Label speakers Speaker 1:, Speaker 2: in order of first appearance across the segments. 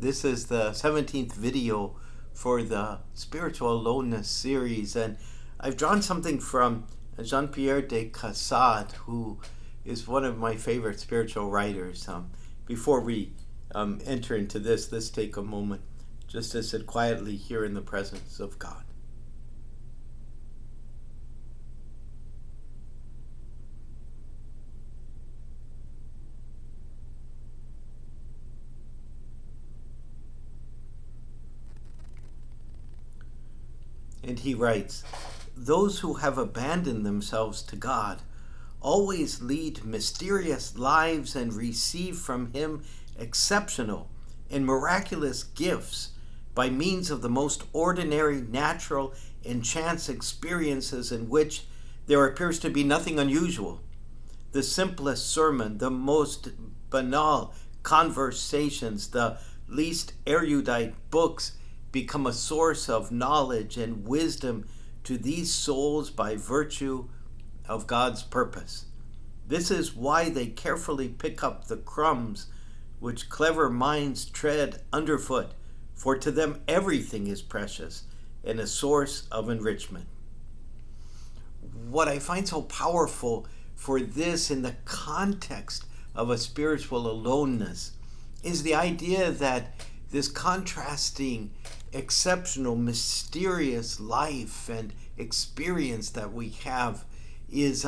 Speaker 1: This is the 17th video for the Spiritual Aloneness series, and I've drawn something from Jean-Pierre de Caussade, who is one of my favorite spiritual writers. Before we enter into this, let's take a moment just to sit quietly here in the presence of God. And he writes, "Those who have abandoned themselves to God always lead mysterious lives and receive from him exceptional and miraculous gifts by means of the most ordinary, natural, and chance experiences in which there appears to be nothing unusual. The simplest sermon, the most banal conversations, the least erudite books become a source of knowledge and wisdom to these souls by virtue of God's purpose. This is why they carefully pick up the crumbs which clever minds tread underfoot, for to them everything is precious and a source of enrichment." What I find so powerful for this in the context of a spiritual aloneness is the idea that this contrasting, exceptional, mysterious life and experience that we have is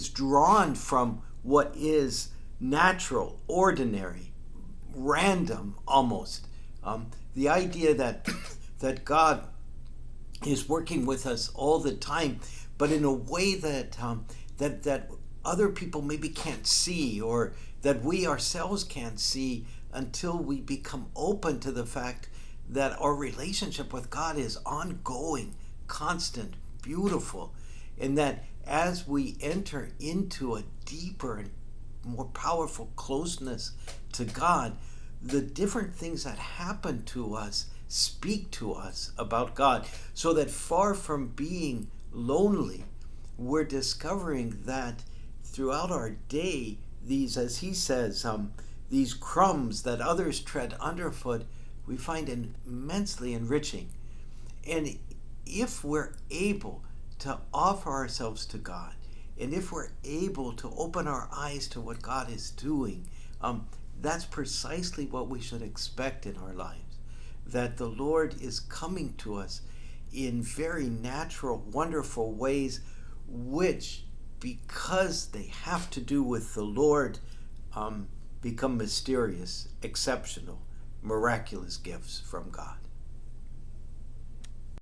Speaker 1: drawn from what is natural, ordinary, random almost. The idea that God is working with us all the time, but in a way that other people maybe can't see, or that we ourselves can't see until we become open to the fact that our relationship with God is ongoing, constant, beautiful, and that as we enter into a deeper and more powerful closeness to God, the different things that happen to us speak to us about God, so that far from being lonely, we're discovering that throughout our day, these, as he says, these crumbs that others tread underfoot, we find immensely enriching. And if we're able to offer ourselves to God, and if we're able to open our eyes to what God is doing, that's precisely what we should expect in our lives. That the Lord is coming to us in very natural, wonderful ways, which, because they have to do with the Lord, become mysterious, exceptional, miraculous gifts from God.